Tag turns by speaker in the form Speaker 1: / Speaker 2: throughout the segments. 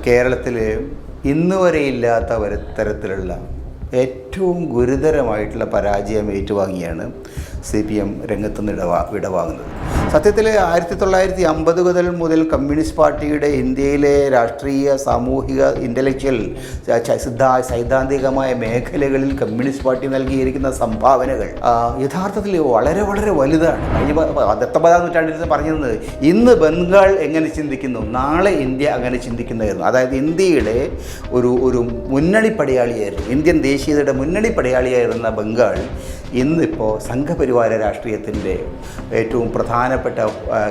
Speaker 1: കേരളത്തിൽ ഇന്ന് വരെ ഇല്ലാത്ത തരത്തിലുള്ള ഏറ്റവും ഗുരുതരമായിട്ടുള്ള പരാജയം ഏറ്റുവാങ്ങിയാണ് CPM രംഗത്ത് നിന്ന് വിടവാങ്ങുന്നത്. സത്യത്തിൽ 1950 മുതൽ കമ്മ്യൂണിസ്റ്റ് പാർട്ടിയുടെ ഇന്ത്യയിലെ രാഷ്ട്രീയ, സാമൂഹിക, ഇൻ്റലക്ച്വൽ, സൈദ്ധാന്തികമായ മേഖലകളിൽ കമ്മ്യൂണിസ്റ്റ് പാർട്ടി നൽകിയിരിക്കുന്ന സംഭാവനകൾ യഥാർത്ഥത്തിൽ വളരെ വളരെ വലുതാണ്. കഴിഞ്ഞ 19-ാം നൂറ്റാണ്ടിൽ പറഞ്ഞിരുന്നത് ഇന്ന് ബംഗാൾ എങ്ങനെ ചിന്തിക്കുന്നു, നാളെ ഇന്ത്യ അങ്ങനെ ചിന്തിക്കുന്നതായിരുന്നു. അതായത് ഇന്ത്യയുടെ ഒരു മുന്നണി പടയാളിയായിരുന്നു, ഇന്ത്യൻ ദേശീയതയുടെ മുന്നണി പടയാളിയായിരുന്ന ബംഗാൾ ഇന്നിപ്പോൾ സംഘപരിവാര രാഷ്ട്രീയത്തിൻ്റെ ഏറ്റവും പ്രധാനപ്പെട്ട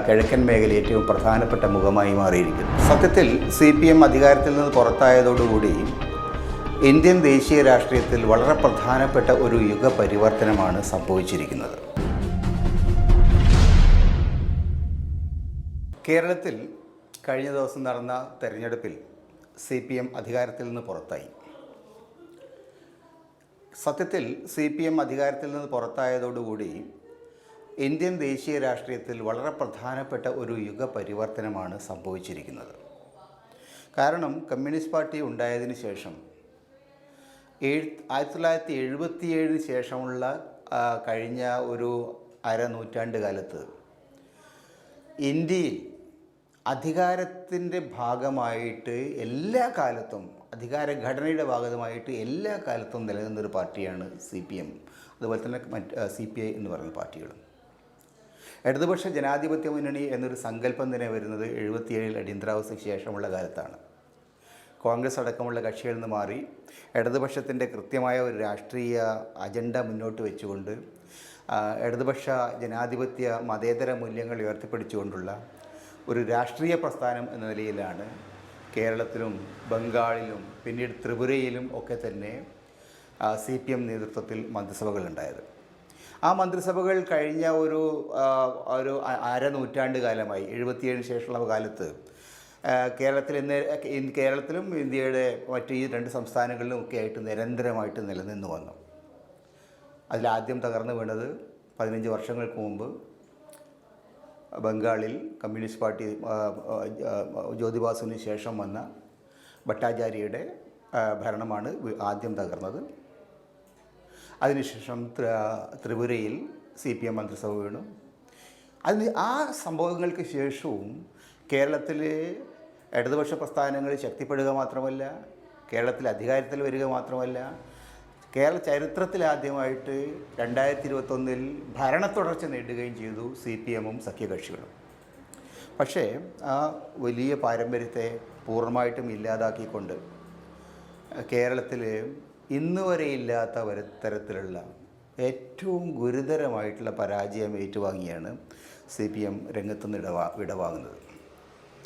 Speaker 1: കിഴക്കൻ മേഖല ഏറ്റവും പ്രധാനപ്പെട്ട മുഖമായി മാറിയിരിക്കുന്നു. സത്യത്തിൽ CPM അധികാരത്തിൽ നിന്ന് പുറത്തായതോടുകൂടി ഇന്ത്യൻ ദേശീയ രാഷ്ട്രീയത്തിൽ വളരെ പ്രധാനപ്പെട്ട ഒരു യുഗപരിവർത്തനമാണ് സംഭവിച്ചിരിക്കുന്നത്. കേരളത്തിൽ കഴിഞ്ഞ ദിവസം നടന്ന തെരഞ്ഞെടുപ്പിൽ CPM അധികാരത്തിൽ നിന്ന് പുറത്തായി. സത്യത്തിൽ CPM അധികാരത്തിൽ നിന്ന് പുറത്തായതോടുകൂടി ഇന്ത്യൻ ദേശീയ രാഷ്ട്രീയത്തിൽ വളരെ പ്രധാനപ്പെട്ട ഒരു യുഗപരിവർത്തനമാണ് സംഭവിച്ചിരിക്കുന്നത്. കാരണം കമ്മ്യൂണിസ്റ്റ് പാർട്ടി ഉണ്ടായതിനു ശേഷം 1977 ശേഷമുള്ള കഴിഞ്ഞ ഒരു അരനൂറ്റാണ്ട് കാലത്ത് ഇന്ത്യയിൽ അധികാരത്തിൻ്റെ ഭാഗമായിട്ട് എല്ലാ കാലത്തും, അധികാരഘടനയുടെ ഭാഗമായിട്ട് എല്ലാ കാലത്തും നിലനിന്നൊരു പാർട്ടിയാണ് CPM. അതുപോലെ തന്നെ CPI എന്ന് പറയുന്ന പാർട്ടികളും. ഇടതുപക്ഷ ജനാധിപത്യ മുന്നണി എന്നൊരു സങ്കല്പം തന്നെ വരുന്നത് 77 അടിയന്തരാവസ്ഥയ്ക്ക് ശേഷമുള്ള കാലത്താണ്. കോൺഗ്രസ് അടക്കമുള്ള കക്ഷികളിൽ നിന്ന് മാറി ഇടതുപക്ഷത്തിൻ്റെ കൃത്യമായ ഒരു രാഷ്ട്രീയ അജണ്ട മുന്നോട്ട് വെച്ചുകൊണ്ട് ഇടതുപക്ഷ ജനാധിപത്യ മതേതര മൂല്യങ്ങൾ ഉയർത്തിപ്പിടിച്ചുകൊണ്ടുള്ള ഒരു രാഷ്ട്രീയ പ്രസ്ഥാനം എന്ന നിലയിലാണ് കേരളത്തിലും ബംഗാളിലും പിന്നീട് ത്രിപുരയിലും ഒക്കെ തന്നെ CPM നേതൃത്വത്തിൽ മന്ത്രിസഭകളുണ്ടായത്. ആ മന്ത്രിസഭകൾ കഴിഞ്ഞ ഒരു അരനൂറ്റാണ്ട് കാലമായി 77 ശേഷമുള്ള കാലത്ത് കേരളത്തിലും ഇന്ത്യയുടെ മറ്റ് ഈ 2 സംസ്ഥാനങ്ങളിലും ഒക്കെ ആയിട്ട് നിരന്തരമായിട്ട് നിലനിന്ന് വന്നു. അതിലാദ്യം തകർന്നു വീണത് 15 വർഷങ്ങൾക്ക് മുമ്പ് ബംഗാളിൽ കമ്മ്യൂണിസ്റ്റ് പാർട്ടി ജ്യോതിബാസുവിന് ശേഷം വന്ന ഭട്ടാചാര്യയുടെ ഭരണമാണ് ആദ്യം തകർന്നത്. അതിനുശേഷം ത്രിപുരയിൽ CPM മന്ത്രിസഭ വീണു. ആ സംഭവങ്ങൾക്ക് ശേഷവും കേരളത്തിലെ ഇടതുപക്ഷ പ്രസ്ഥാനങ്ങൾ ശക്തിപ്പെടുക മാത്രമല്ല, കേരളത്തിൽ അധികാരത്തിൽ വരിക മാത്രമല്ല, കേരള ചരിത്രത്തിലാദ്യമായിട്ട് 2021 ഭരണത്തുടർച്ച നേടുകയും ചെയ്തു CPM-ഉം സഖ്യകക്ഷികളും. പക്ഷേ ആ വലിയ പാരമ്പര്യത്തെ പൂർണ്ണമായിട്ടും ഇല്ലാതാക്കിക്കൊണ്ട് കേരളത്തിൽ ഇന്ന് വരെ ഇല്ലാത്ത തരത്തിലുള്ള ഏറ്റവും ഗുരുതരമായിട്ടുള്ള പരാജയം ഏറ്റുവാങ്ങിയാണ് CPM രംഗത്ത് നിന്ന് വിടവാങ്ങുന്നത്.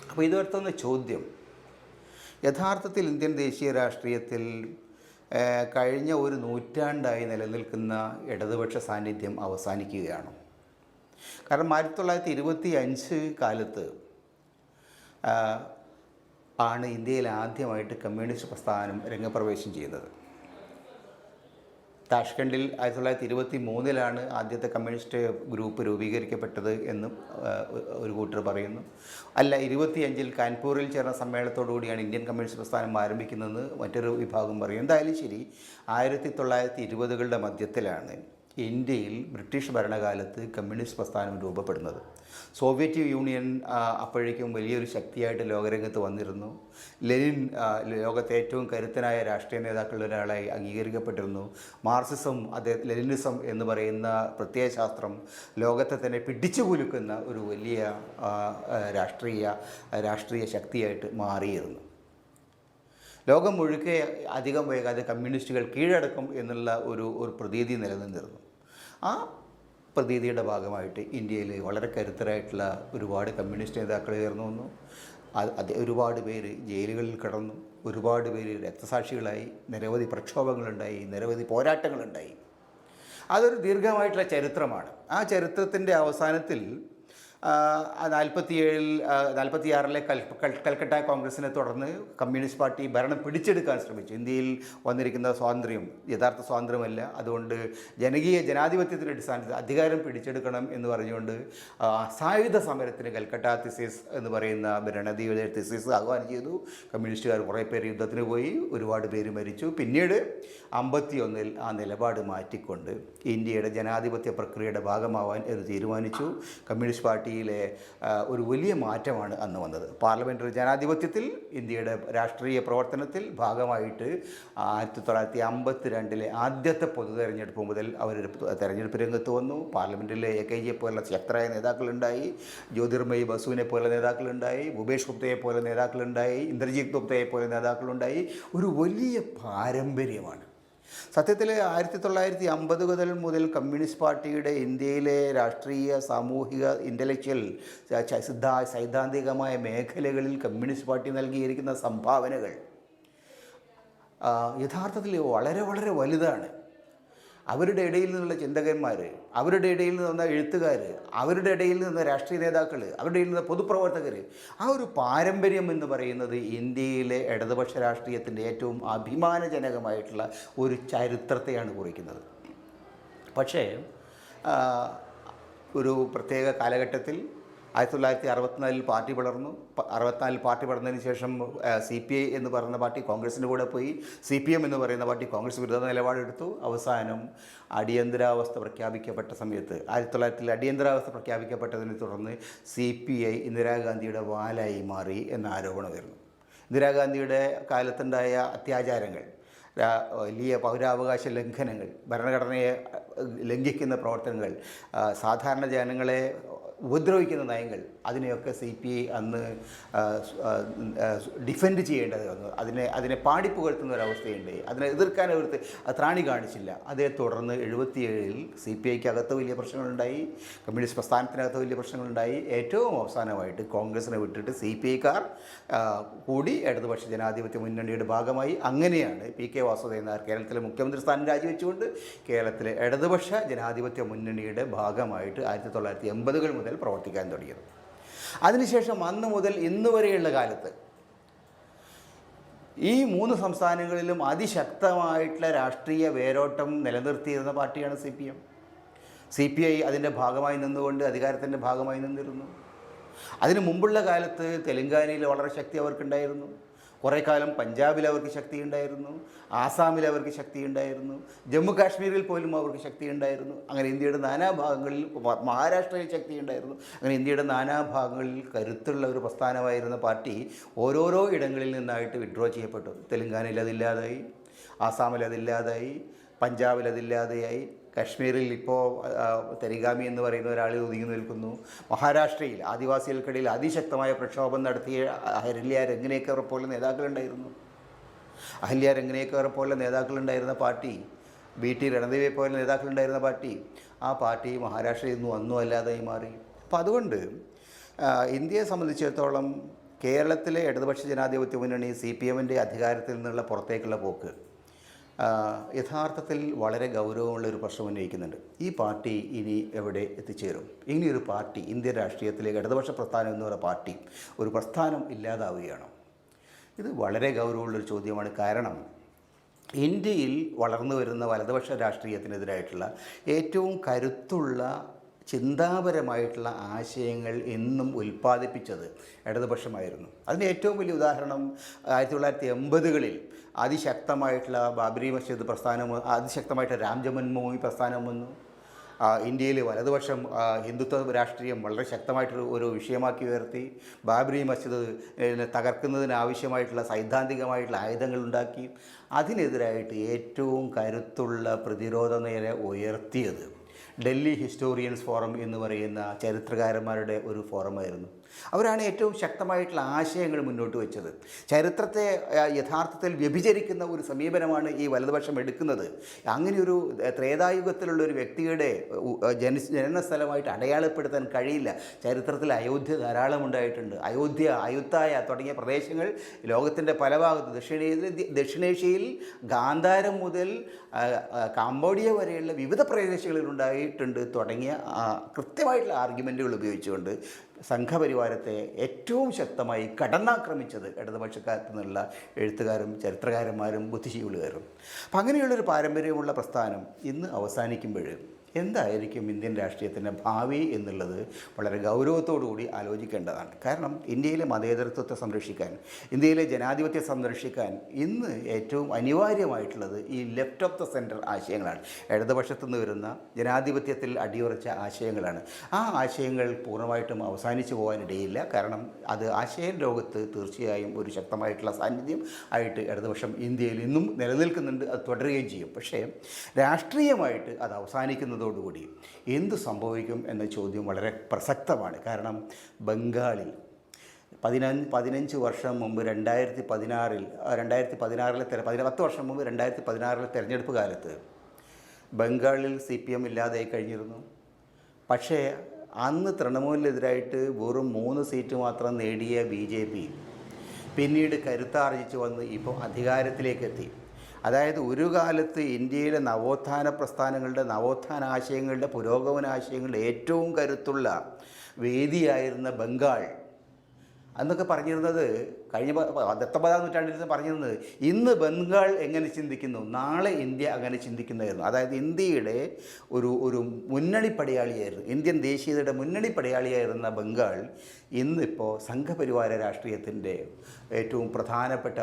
Speaker 1: അപ്പോൾ ഇതുവരുത്തുന്ന ചോദ്യം, യഥാർത്ഥത്തിൽ ഇന്ത്യൻ ദേശീയ രാഷ്ട്രീയത്തിൽ കഴിഞ്ഞ ഒരു നൂറ്റാണ്ടായി നിലനിൽക്കുന്ന ഇടതുപക്ഷ സാന്നിധ്യം അവസാനിക്കുകയാണോ? കാരണം 1925 കാലത്ത് ആണ് ഇന്ത്യയിൽ ആദ്യമായിട്ട് കമ്മ്യൂണിസ്റ്റ് പ്രസ്ഥാനം രംഗപ്രവേശം ചെയ്യുന്നത്. താഷ്കണ്ടിൽ 1923 ആദ്യത്തെ കമ്മ്യൂണിസ്റ്റ് ഗ്രൂപ്പ് രൂപീകരിക്കപ്പെട്ടത് എന്നും ഒരു കൂട്ടർ പറയുന്നു. അല്ല, 25 കാൺപൂരിൽ ചേർന്ന സമ്മേളനത്തോടുകൂടിയാണ് ഇന്ത്യൻ കമ്മ്യൂണിസ്റ്റ് പ്രസ്ഥാനം ആരംഭിക്കുന്നതെന്ന് മറ്റൊരു വിഭാഗം പറയും. എന്തായാലും ശരി, 1920കളുടെ മധ്യത്തിലാണ് ഇന്ത്യയിൽ ബ്രിട്ടീഷ് ഭരണകാലത്ത് കമ്മ്യൂണിസ്റ്റ് പ്രസ്ഥാനം രൂപപ്പെടുന്നത്. സോവിയറ്റ് യൂണിയൻ അപ്പോഴേക്കും വലിയൊരു ശക്തിയായിട്ട് ലോകരംഗത്ത് വന്നിരുന്നു. ലെനിൻ ലോകത്തെ ഏറ്റവും കരുത്തനായ രാഷ്ട്രീയ നേതാക്കളിൽ ഒരാളായി അംഗീകരിക്കപ്പെട്ടിരുന്നു. മാർക്സിസം, ലെനിനിസം എന്ന് പറയുന്ന പ്രത്യയശാസ്ത്രം ലോകത്തെ തന്നെ പിടിച്ചു കുലുക്കുന്ന ഒരു വലിയ രാഷ്ട്രീയ ശക്തിയായിട്ട് മാറിയിരുന്നു. ലോകം മുഴുക്കെ അധികം വൈകാതെ കമ്മ്യൂണിസ്റ്റുകൾ കീഴടക്കും എന്നുള്ള ഒരു പ്രതീതി നിലനിന്നിരുന്നു. ആ പ്രതീതിയുടെ ഭാഗമായിട്ട് ഇന്ത്യയിൽ വളരെ കരുത്തരായിട്ടുള്ള ഒരുപാട് കമ്മ്യൂണിസ്റ്റ് നേതാക്കൾ ഉയർന്നു വന്നു. ഒരുപാട് പേര് ജയിലുകളിൽ കിടന്നു, ഒരുപാട് പേര് രക്തസാക്ഷികളായി, നിരവധി പ്രക്ഷോഭങ്ങളുണ്ടായി, നിരവധി പോരാട്ടങ്ങളുണ്ടായി. അതൊരു ദീർഘമായിട്ടുള്ള ചരിത്രമാണ്. ആ ചരിത്രത്തിൻ്റെ അവസാനത്തിൽ നാൽപ്പത്തിയാറിലെ കൽക്കട്ട കോൺഗ്രസിനെ തുടർന്ന് കമ്മ്യൂണിസ്റ്റ് പാർട്ടി ഭരണം പിടിച്ചെടുക്കാൻ ശ്രമിച്ചു. ഇന്ത്യയിൽ വന്നിരിക്കുന്ന സ്വാതന്ത്ര്യം യഥാർത്ഥ സ്വാതന്ത്ര്യമല്ല, അതുകൊണ്ട് ജനാധിപത്യത്തിൻ്റെ അടിസ്ഥാനത്തിൽ അധികാരം പിടിച്ചെടുക്കണം എന്ന് പറഞ്ഞുകൊണ്ട് സായുധ സമരത്തിന് കൽക്കട്ട തിസീസ് എന്ന് പറയുന്ന ഭരണഘടനയുടെ തിസീസ് ആഹ്വാനം ചെയ്തു. കമ്മ്യൂണിസ്റ്റുകാർ കുറേ പേര് യുദ്ധത്തിന് പോയി, ഒരുപാട് പേര് മരിച്ചു. പിന്നീട് 51-ൽ ആ നിലപാട് മാറ്റിക്കൊണ്ട് ഇന്ത്യയുടെ ജനാധിപത്യ പ്രക്രിയയുടെ ഭാഗമാവാൻ എന്ന് തീരുമാനിച്ചു. കമ്മ്യൂണിസ്റ്റ് പാർട്ടിയിലെ ഒരു വലിയ മാറ്റമാണ് അന്ന് വന്നത്. പാർലമെൻ്ററി ജനാധിപത്യത്തിൽ ഇന്ത്യയുടെ രാഷ്ട്രീയ പ്രവർത്തനത്തിൽ ഭാഗമായിട്ട് 1952-ലെ ആദ്യത്തെ പൊതു തെരഞ്ഞെടുപ്പ് മുതൽ അവർ തെരഞ്ഞെടുപ്പ് രംഗത്ത് വന്നു. പാർലമെൻറ്റിലെ AKG പോലുള്ള ശക്തരായ നേതാക്കളുണ്ടായി, ജ്യോതിർമയി ബസുവിനെ പോലെ നേതാക്കളുണ്ടായി, ഭൂപേഷ് ഗുപ്തയെ പോലെ നേതാക്കളുണ്ടായി, ഇന്ദ്രജിത് ഗുപ്തയെ പോലെ നേതാക്കളുണ്ടായി. ഒരു വലിയ പാരമ്പര്യമാണ്. സത്യത്തിൽ 1950 മുതൽ കമ്മ്യൂണിസ്റ്റ് പാർട്ടിയുടെ ഇന്ത്യയിലെ രാഷ്ട്രീയ, സാമൂഹിക, ഇൻ്റലക്ച്വൽ, സൈദ്ധാന്തികമായ മേഖലകളിൽ കമ്മ്യൂണിസ്റ്റ് പാർട്ടി നൽകിയിരിക്കുന്ന സംഭാവനകൾ യഥാർത്ഥത്തിൽ വളരെ വളരെ വലുതാണ്. അവരുടെ ഇടയിൽ നിന്നുള്ള ചിന്തകന്മാർ, അവരുടെ ഇടയിൽ നിന്ന എഴുത്തുകാർ, അവരുടെ ഇടയിൽ നിന്ന് രാഷ്ട്രീയ നേതാക്കൾ, അവരുടെ ഇടയിൽ നിന്ന് പൊതുപ്രവർത്തകർ, ആ ഒരു പാരമ്പര്യം എന്ന് പറയുന്നത് ഇന്ത്യയിലെ ഇടതുപക്ഷ രാഷ്ട്രീയത്തിൻ്റെ ഏറ്റവും അഭിമാനജനകമായിട്ടുള്ള ഒരു ചരിത്രത്തെയാണ് കുറിക്കുന്നത്. പക്ഷേ ഒരു പ്രത്യേക കാലഘട്ടത്തിൽ 1964 പാർട്ടി പിളർന്നു. 64 പാർട്ടി പിളർന്നതിന് ശേഷം CPI എന്ന് പറയുന്ന പാർട്ടി കോൺഗ്രസിൻ്റെ കൂടെ പോയി. CPM എന്ന് പറയുന്ന പാർട്ടി കോൺഗ്രസ് വിരുദ്ധ നിലപാടെടുത്തു. അവസാനം അടിയന്തരാവസ്ഥ പ്രഖ്യാപിക്കപ്പെട്ട സമയത്ത് 1900 അടിയന്തരാവസ്ഥ പ്രഖ്യാപിക്കപ്പെട്ടതിനെ തുടർന്ന് CPI ഇന്ദിരാഗാന്ധിയുടെ വാലായി മാറി എന്ന ആരോപണമായിരുന്നു. ഇന്ദിരാഗാന്ധിയുടെ കാലത്തുണ്ടായ അത്യാചാരങ്ങൾ, വലിയ പൗരാവകാശ ലംഘനങ്ങൾ, ഭരണഘടനയെ ലംഘിക്കുന്ന പ്രവർത്തനങ്ങൾ, സാധാരണ ജനങ്ങളെ ഉപദ്രവിക്കുന്ന നയങ്ങൾ, അതിനെയൊക്കെ CPI അന്ന് ഡിഫെൻഡ് ചെയ്യേണ്ടത് വന്നു. അതിനെ പാടിപ്പുകഴ്ത്തുന്ന ഒരവസ്ഥയുണ്ടായി. അതിനെ എതിർക്കാൻ അവർക്ക് ത്രാണി കാണിച്ചില്ല. അതേ തുടർന്ന് 77-ൽ CPIക്ക് അകത്ത് വലിയ പ്രശ്നങ്ങളുണ്ടായി, കമ്മ്യൂണിസ്റ്റ് പ്രസ്ഥാനത്തിനകത്ത് വലിയ പ്രശ്നങ്ങളുണ്ടായി. ഏറ്റവും അവസാനമായിട്ട് കോൺഗ്രസിനെ വിട്ടിട്ട് CPIക്കാർ കൂടി ഇടതുപക്ഷ ജനാധിപത്യ മുന്നണിയുടെ ഭാഗമായി. അങ്ങനെയാണ് PK വാസുദേവൻ നായർ കേരളത്തിലെ മുഖ്യമന്ത്രി സ്ഥാനം രാജിവെച്ചുകൊണ്ട് കേരളത്തിലെ ഇടതുപക്ഷ ജനാധിപത്യ മുന്നണിയുടെ ഭാഗമായിട്ട് 1980-കൾ മുതൽ പ്രവർത്തിക്കാൻ തുടങ്ങിയത്. അതിനുശേഷം അന്ന് മുതൽ ഇന്ന് വരെയുള്ള കാലത്ത് ഈ 3 സംസ്ഥാനങ്ങളിലും അതിശക്തമായിട്ടുള്ള രാഷ്ട്രീയ വേരോട്ടം നിലനിർത്തിയിരുന്ന പാർട്ടിയാണ് CPM. CPI അതിൻ്റെ ഭാഗമായി നിന്നുകൊണ്ട് അധികാരത്തിൻ്റെ ഭാഗമായി നിന്നിരുന്നു. അതിനു മുമ്പുള്ള കാലത്ത് തെലങ്കാനയിൽ വളരെ ശക്തി അവർക്കുണ്ടായിരുന്നു. കുറേ കാലം പഞ്ചാബിൽ അവർക്ക് ശക്തിയുണ്ടായിരുന്നു, ആസാമിൽ അവർക്ക് ശക്തിയുണ്ടായിരുന്നു, ജമ്മു കാശ്മീരിൽ പോലും അവർക്ക് ശക്തിയുണ്ടായിരുന്നു. അങ്ങനെ ഇന്ത്യയുടെ നാനാഭാഗങ്ങളിൽ, മഹാരാഷ്ട്രയിൽ ശക്തിയുണ്ടായിരുന്നു. അങ്ങനെ ഇന്ത്യയുടെ നാനാഭാഗങ്ങളിൽ കരുത്തുള്ള ഒരു പ്രസ്ഥാനമായിരുന്ന പാർട്ടി ഓരോരോ ഇടങ്ങളിൽ നിന്നായിട്ട് വിഡ്രോ ചെയ്യപ്പെട്ടു. തെലങ്കാനയിൽ അതില്ലാതായി, ആസാമിൽ അതില്ലാതായി, പഞ്ചാബിൽ അതില്ലാതെയായി, കശ്മീരിൽ ഇപ്പോൾ തരിഗാമി എന്ന് പറയുന്ന ഒരാൾ ഒതുങ്ങി നിൽക്കുന്നു. മഹാരാഷ്ട്രയിൽ ആദിവാസികൾക്കിടയിൽ അതിശക്തമായ പ്രക്ഷോഭം നടത്തിയ അഹല്യ രംഗനേക്കർ പോലെ നേതാക്കളുണ്ടായിരുന്നു. അഹല്യ രംഗനേക്കർ പോലെ നേതാക്കളുണ്ടായിരുന്ന പാർട്ടി, BT രണദേവിയെ പോലെ നേതാക്കളുണ്ടായിരുന്ന പാർട്ടി, ആ പാർട്ടി മഹാരാഷ്ട്രയിൽ നിന്നും ഒന്നും അല്ലാതായി മാറി. അപ്പോൾ അതുകൊണ്ട് ഇന്ത്യയെ സംബന്ധിച്ചിടത്തോളം കേരളത്തിലെ ഇടതുപക്ഷ ജനാധിപത്യ മുന്നണി CPMൻ്റെ അധികാരത്തിൽ നിന്നുള്ള പുറത്തേക്കുള്ള പോക്ക് യഥാർത്ഥത്തിൽ വളരെ ഗൗരവമുള്ള ഒരു പ്രശ്നം ഉന്നയിക്കുന്നുണ്ട്. ഈ പാർട്ടി ഇനി എവിടെ എത്തിച്ചേരും? ഇനിയൊരു പാർട്ടി ഇന്ത്യൻ രാഷ്ട്രീയത്തിലേക്ക് ഇടതുപക്ഷ പ്രസ്ഥാനം എന്ന് പറയുന്ന പാർട്ടി ഒരു പ്രസ്ഥാനം ഇല്ലാതാവുകയാണോ? ഇത് വളരെ ഗൗരവമുള്ളൊരു ചോദ്യമാണ്. കാരണം ഇന്ത്യയിൽ വളർന്നു വരുന്ന വലതുപക്ഷ രാഷ്ട്രീയത്തിനെതിരായിട്ടുള്ള ഏറ്റവും കരുത്തുള്ള ചിന്താപരമായിട്ടുള്ള ആശയങ്ങൾ എന്നും ഉൽപ്പാദിപ്പിച്ചത് ഇടതുപക്ഷമായിരുന്നു. അതിന് ഏറ്റവും വലിയ ഉദാഹരണം 1980-കളിൽ അതിശക്തമായിട്ടുള്ള ബാബരി മസ്ജിദ് പ്രസ്ഥാനം, അതിശക്തമായിട്ട് രാം ജന്മഭൂമി പ്രസ്ഥാനം വന്നു. ഇന്ത്യയിൽ വലതുപക്ഷം ഹിന്ദുത്വ രാഷ്ട്രീയം വളരെ ശക്തമായിട്ടൊരു ഒരു വിഷയമാക്കി ഉയർത്തി. ബാബരി മസ്ജിദ് തകർക്കുന്നതിനാവശ്യമായിട്ടുള്ള സൈദ്ധാന്തികമായിട്ടുള്ള ആയുധങ്ങളുണ്ടാക്കി. അതിനെതിരായിട്ട് ഏറ്റവും കരുത്തുള്ള പ്രതിരോധ നിര ഉയർത്തിയത് ഡൽഹി ഹിസ്റ്റോറിയൻസ് ഫോറം എന്ന് പറയുന്ന ചരിത്രകാരന്മാരുടെ ഒരു ഫോറമായിരുന്നു. അവരാണ് ഏറ്റവും ശക്തമായിട്ടുള്ള ആശയങ്ങൾ മുന്നോട്ട് വെച്ചത്. ചരിത്രത്തെ യഥാർത്ഥത്തിൽ വ്യഭിചരിക്കുന്ന ഒരു സമീപനമാണ് ഈ വലതുപക്ഷം എടുക്കുന്നത്. അങ്ങനെയൊരു ത്രേതായുഗത്തിലുള്ള ഒരു വ്യക്തിയുടെ ജനന സ്ഥലമായിട്ട് അടയാളപ്പെടുത്താൻ കഴിയില്ല. ചരിത്രത്തിൽ അയോധ്യ ധാരാളം ഉണ്ടായിട്ടുണ്ട്. അയുത്തായ തുടങ്ങിയ പ്രദേശങ്ങൾ ലോകത്തിൻ്റെ പല ഭാഗത്ത് ദക്ഷിണേഷ്യയിൽ ഗാന്ധാരം മുതൽ കാംബോഡിയ വരെയുള്ള വിവിധ പ്രദേശങ്ങളിൽ ഉണ്ടായിട്ടുണ്ട് തുടങ്ങിയ കൃത്യമായിട്ടുള്ള ആർഗ്യുമെൻറ്റുകൾ ഉപയോഗിച്ചുകൊണ്ട് സംഘപരിവാരത്തെ ഏറ്റവും ശക്തമായി കടന്നാക്രമിച്ചത് ഇടതുപക്ഷക്കാരത്തു നിന്നുള്ള എഴുത്തുകാരും ചരിത്രകാരന്മാരും ബുദ്ധിജീവികളുകാരും. അപ്പം അങ്ങനെയുള്ളൊരു പാരമ്പര്യമുള്ള പ്രസ്ഥാനം ഇന്ന് അവസാനിക്കുമ്പോൾ എന്തായിരിക്കും ഇന്ത്യൻ രാഷ്ട്രീയത്തിൻ്റെ ഭാവി എന്നുള്ളത് വളരെ ഗൗരവത്തോടുകൂടി ആലോചിക്കേണ്ടതാണ്. കാരണം ഇന്ത്യയിലെ മതേതരത്വത്തെ സംരക്ഷിക്കാൻ, ഇന്ത്യയിലെ ജനാധിപത്യം സംരക്ഷിക്കാൻ ഇന്ന് ഏറ്റവും അനിവാര്യമായിട്ടുള്ളത് ഈ ലെഫ്റ്റ് ഓഫ് ദ സെൻറ്റർ ആശയങ്ങളാണ്. ഇടതുപക്ഷത്തു നിന്ന് വരുന്ന ജനാധിപത്യത്തിൽ അടിയുറച്ച ആശയങ്ങളാണ്. ആ ആശയങ്ങൾ പൂർണ്ണമായിട്ടും അവസാനിച്ചു പോകാനിടയില്ല. കാരണം അത് ആശയ ലോകത്ത് തീർച്ചയായും ഒരു ശക്തമായിട്ടുള്ള സാന്നിധ്യം ആയിട്ട് ഇടതുപക്ഷം ഇന്ത്യയിൽ ഇന്നും നിലനിൽക്കുന്നുണ്ട്. അത് തുടരുകയും ചെയ്യും. പക്ഷേ രാഷ്ട്രീയമായിട്ട് അത് അവസാനിക്കുന്നതോടുകൂടി എന്ത് സംഭവിക്കും എന്ന ചോദ്യം വളരെ പ്രസക്തമാണ്. കാരണം ബംഗാളിൽ 15 വർഷം മുമ്പ് 2016 10 വർഷം മുമ്പ് 2016 തെരഞ്ഞെടുപ്പ് കാലത്ത് ബംഗാളിൽ CPM ഇല്ലാതായി കഴിഞ്ഞിരുന്നു. പക്ഷേ അന്ന് തൃണമൂലിനെതിരായിട്ട് വെറും 3 സീറ്റ് മാത്രം നേടിയ BJP പിന്നീട് കരുത്താർജിച്ച് വന്ന് ഇപ്പോൾ അധികാരത്തിലേക്കെത്തി. അതായത് ഒരു കാലത്ത് ഇന്ത്യയിലെ നവോത്ഥാന പ്രസ്ഥാനങ്ങളുടെ, നവോത്ഥാന ആശയങ്ങളുടെ, പുരോഗമന ആശയങ്ങളുടെ ഏറ്റവും കരുത്തുള്ള വേദിയായിരുന്ന ബംഗാൾ അന്നൊക്കെ പറഞ്ഞിരുന്നത്, കഴിഞ്ഞ 19ാം നൂറ്റാണ്ടിൽ പറഞ്ഞിരുന്നത് ഇന്ന് ബംഗാൾ എങ്ങനെ ചിന്തിക്കുന്നു, നാളെ ഇന്ത്യ അങ്ങനെ ചിന്തിക്കുന്നതായിരുന്നു. അതായത് ഇന്ത്യയുടെ ഒരു മുന്നണി പടയാളിയായിരുന്നു, ഇന്ത്യൻ ദേശീയതയുടെ മുന്നണി പടയാളിയായിരുന്ന ബംഗാൾ ഇന്നിപ്പോൾ സംഘപരിവാര രാഷ്ട്രീയത്തിൻ്റെ ഏറ്റവും പ്രധാനപ്പെട്ട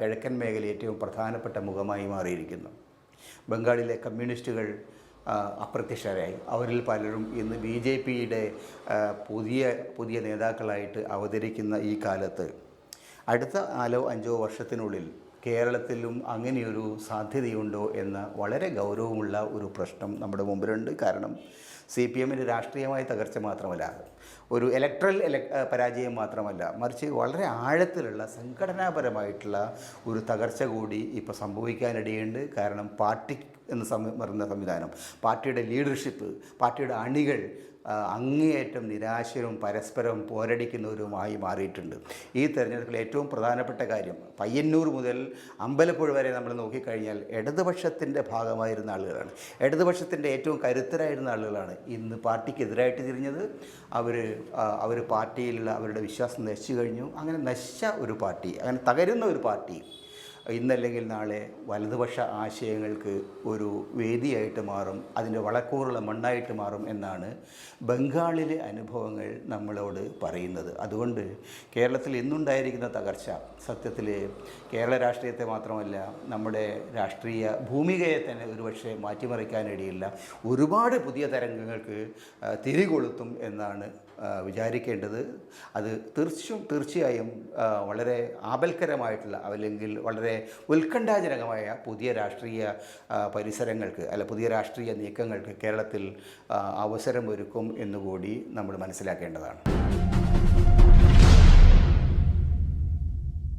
Speaker 1: കിഴക്കൻ മേഖല ഏറ്റവും പ്രധാനപ്പെട്ട മുഖമായി മാറിയിരിക്കുന്നു. ബംഗാളിലെ കമ്മ്യൂണിസ്റ്റുകൾ അപ്രത്യക്ഷരായി. അവരിൽ പലരും ഇന്ന് BJPയുടെ പുതിയ നേതാക്കളായിട്ട് അവതരിക്കുന്ന ഈ കാലത്ത് അടുത്ത 4-5 വർഷത്തിനുള്ളിൽ കേരളത്തിലും അങ്ങനെയൊരു സാധ്യതയുണ്ടോ എന്ന വളരെ ഗൗരവമുള്ള ഒരു പ്രശ്നം നമ്മുടെ മുമ്പിലുണ്ട്. കാരണം CPMൻ്റെ രാഷ്ട്രീയമായ തകർച്ച മാത്രമല്ല, ഒരു ഇലക്ട്രൽ പരാജയം മാത്രമല്ല, മറിച്ച് വളരെ ആഴത്തിലുള്ള സംഘടനാപരമായിട്ടുള്ള ഒരു തകർച്ച കൂടി ഇപ്പോൾ സംഭവിക്കാനിടയുണ്ട്. കാരണം പാർട്ടി എന്ന് പറയുന്ന സംവിധാനം, പാർട്ടിയുടെ ലീഡർഷിപ്പ്, പാർട്ടിയുടെ അണികൾ അങ്ങേയറ്റം നിരാശരും പരസ്പരം പോരടിക്കുന്നവരുമായി മാറിയിട്ടുണ്ട്. ഈ തെരഞ്ഞെടുപ്പിൽ ഏറ്റവും പ്രധാനപ്പെട്ട കാര്യം, പയ്യന്നൂർ മുതൽ അമ്പലപ്പുഴ വരെ നമ്മൾ നോക്കിക്കഴിഞ്ഞാൽ ഇടതുപക്ഷത്തിൻ്റെ ഭാഗമായിരുന്ന ആളുകളാണ്, ഇടതുപക്ഷത്തിൻ്റെ ഏറ്റവും കരുത്തരായിരുന്ന ആളുകളാണ് ഇന്ന് പാർട്ടിക്കെതിരായിട്ട് തിരിഞ്ഞത്. അവർ പാർട്ടിയിലുള്ള അവരുടെ വിശ്വാസം നശിച്ചു കഴിഞ്ഞു. അങ്ങനെ നശിച്ച ഒരു പാർട്ടി, അങ്ങനെ തകരുന്ന ഒരു പാർട്ടി ഇന്നല്ലെങ്കിൽ നാളെ വലതുപക്ഷ ആശയങ്ങൾക്ക് ഒരു വേദിയായിട്ട് മാറും, അതിൻ്റെ വളക്കൂറുള്ള മണ്ണായിട്ട് മാറും എന്നാണ് ബംഗാളിലെ അനുഭവങ്ങൾ നമ്മളോട് പറയുന്നത്. അതുകൊണ്ട് കേരളത്തിൽ ഇന്നുണ്ടായിരിക്കുന്ന തകർച്ച സത്യത്തിൽ കേരള രാഷ്ട്രീയത്തെ മാത്രമല്ല, നമ്മുടെ രാഷ്ട്രീയ ഭൂമികയെ തന്നെ ഒരുപക്ഷെ മാറ്റിമറിക്കാനിടയില്ല, ഒരുപാട് പുതിയ തരംഗങ്ങൾക്ക് തിരികൊളുത്തും എന്നാണ് വിചാരിക്കേണ്ടത്. അത് തീർച്ചയായും വളരെ ആപൽക്കരമായിട്ടുള്ള അല്ലെങ്കിൽ വളരെ ഉത്കണ്ഠാജനകമായ പുതിയ രാഷ്ട്രീയ പരിസരങ്ങൾക്ക് പുതിയ രാഷ്ട്രീയ നീക്കങ്ങൾക്ക് കേരളത്തിൽ അവസരമൊരുക്കും എന്നുകൂടി നമ്മൾ മനസ്സിലാക്കേണ്ടതാണ്.